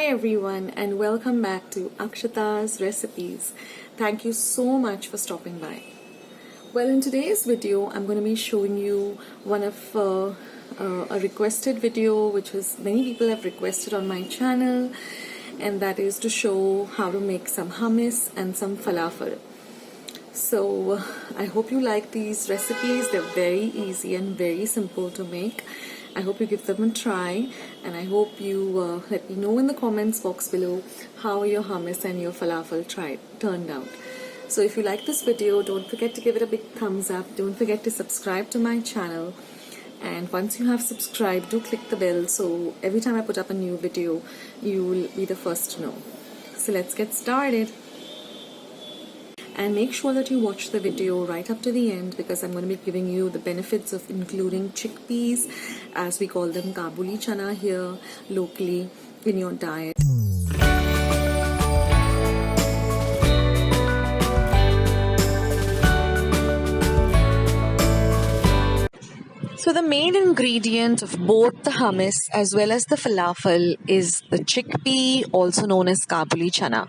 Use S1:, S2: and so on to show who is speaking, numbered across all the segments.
S1: Hi everyone and welcome back to Akshata's Recipes. Thank you so much for stopping by. Well, in today's video I'm going to be showing you one of a requested video which was many people have requested on my channel, and that is to show how to make some hummus and some falafel. So I hope you like these recipes. They're very easy and very simple to make. I hope you give them a try, and I hope you let me know in the comments box below how your hummus and your falafel turned out. So if you like this video, don't forget to give it a big thumbs up. Don't forget to subscribe to my channel, and once you have subscribed, do click the bell so every time I put up a new video you will be the first to know. So let's get started. And make sure that you watch the video right up to the end, because I'm going to be giving you the benefits of including chickpeas, as we call them Kabuli chana here locally, in your diet. So the main ingredient of both the hummus as well as the falafel is the chickpea, also known as Kabuli chana.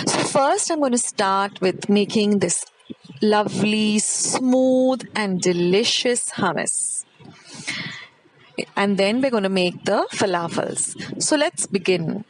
S1: So first I'm going to start with making this lovely, smooth and delicious hummus. And then we're going to make the falafels. So let's begin.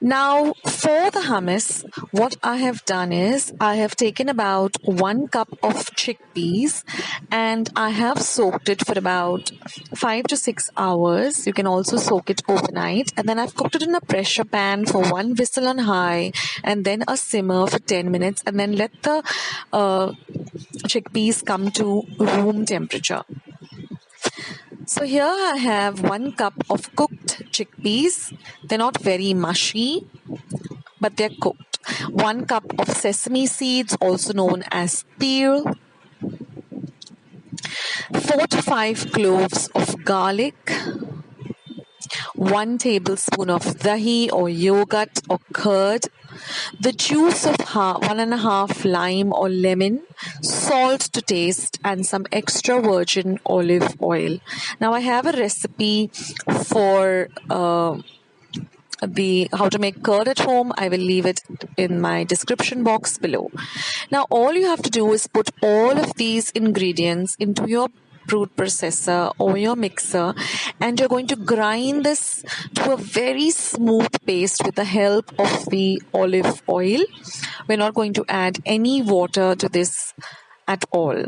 S1: Now for the hummus, what I have done is I have taken about 1 cup of chickpeas and I have soaked it for about 5 to 6 hours. You can also soak it overnight, and then I've cooked it in a pressure pan for 1 whistle on high and then a simmer for 10 minutes, and then let the chickpeas come to room temperature. So here I have 1 cup of cooked chickpeas. They're not very mushy, but they're cooked. 1 cup of sesame seeds, also known as peel. 4 to 5 cloves of garlic. 1 tablespoon of dahi or yogurt or curd. The juice of 1.5 lime or lemon, salt to taste, and some extra virgin olive oil. Now I have a recipe for how to make curd at home. I will leave it in my description box below. Now all you have to do is put all of these ingredients into your fruit processor or your mixer, and you're going to grind this to a very smooth paste with the help of the olive oil. We're not going to add any water to this at all.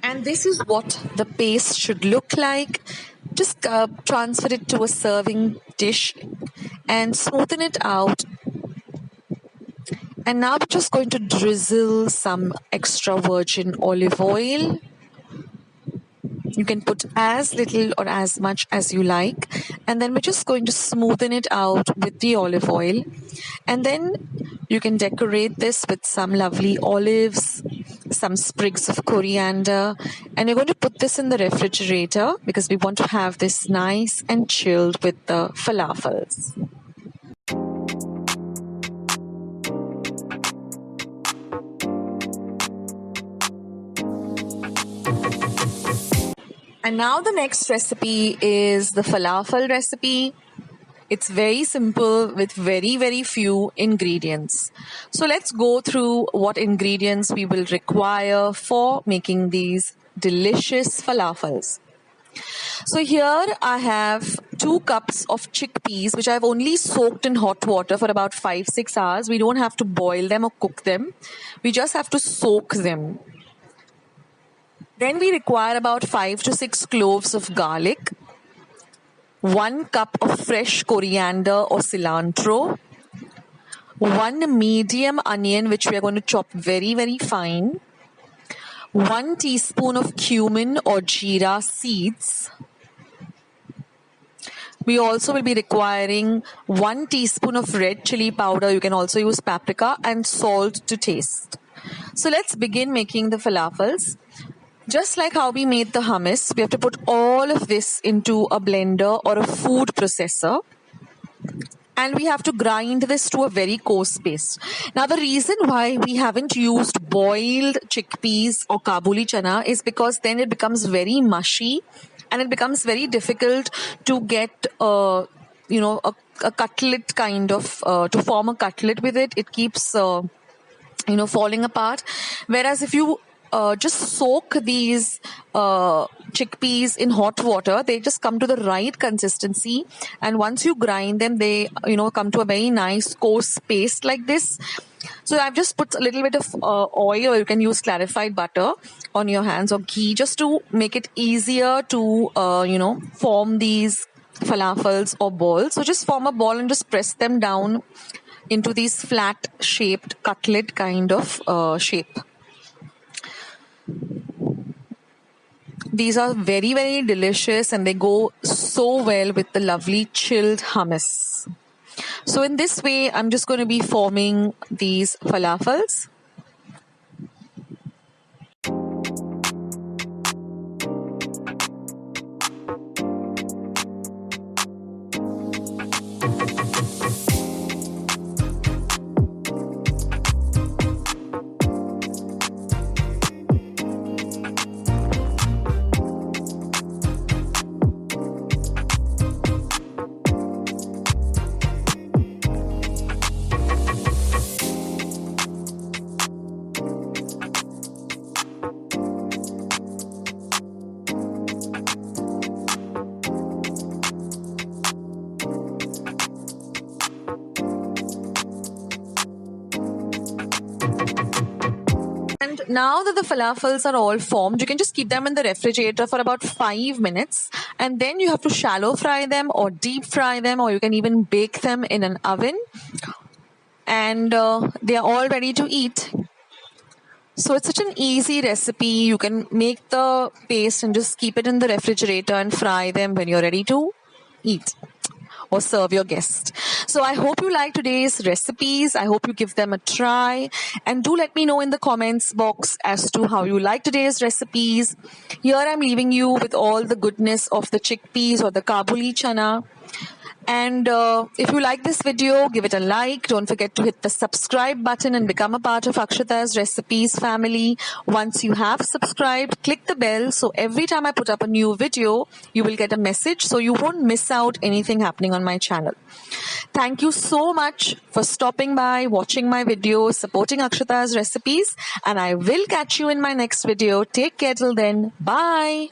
S1: And this is what the paste should look like. Just transfer it to a serving dish and smoothen it out. And now we're just going to drizzle some extra virgin olive oil. You can put as little or as much as you like. And then we're just going to smoothen it out with the olive oil. And then you can decorate this with some lovely olives, some sprigs of coriander, and you're going to put this in the refrigerator because we want to have this nice and chilled with the falafels. And now the next recipe is the falafel recipe. It's very simple with very few ingredients. So let's go through what ingredients we will require for making these delicious falafels. So here I have 2 cups of chickpeas, which I've only soaked in hot water for about 5-6 hours. We don't have to boil them or cook them. We just have to soak them. Then we require about 5 to 6 cloves of garlic, 1 cup of fresh coriander or cilantro, 1 medium onion which we are going to chop very fine, 1 teaspoon of cumin or jeera seeds, We also will be requiring 1 teaspoon of red chili powder. You can also use paprika, and salt to taste. So let's begin making the falafels. Just like how we made the hummus, we have to put all of this into a blender or a food processor. And we have to grind this to a very coarse paste. Now, the reason why we haven't used boiled chickpeas or Kabuli chana is because then it becomes very mushy and it becomes very difficult to get, a cutlet kind of, to form a cutlet with it. It keeps, falling apart. Whereas if you just soak these chickpeas in hot water, they just come to the right consistency, and once you grind them, they come to a very nice coarse paste like this. So I've just put a little bit of oil, or you can use clarified butter on your hands, or ghee, just to make it easier to form these falafels or balls. So just form a ball and just press them down into these flat shaped cutlet kind of shape. These are very, very delicious, and they go so well with the lovely chilled hummus. So in this way, I'm just going to be forming these falafels. And now that the falafels are all formed, you can just keep them in the refrigerator for about 5 minutes, and then you have to shallow fry them or deep fry them, or you can even bake them in an oven, and they are all ready to eat. So it's such an easy recipe. You can make the paste and just keep it in the refrigerator and fry them when you're ready to eat or serve your guest. So I hope you like today's recipes. I hope you give them a try, and do let me know in the comments box as to how you like today's recipes. Here I'm leaving you with all the goodness of the chickpeas or the Kabuli chana. And if you like this video, give it a like. Don't forget to hit the subscribe button and become a part of Akshata's Recipes family. Once you have subscribed, click the bell, so every time I put up a new video, you will get a message, so you won't miss out anything happening on my channel. Thank you so much for stopping by, watching my videos, supporting Akshata's Recipes, and I will catch you in my next video. Take care till then. Bye.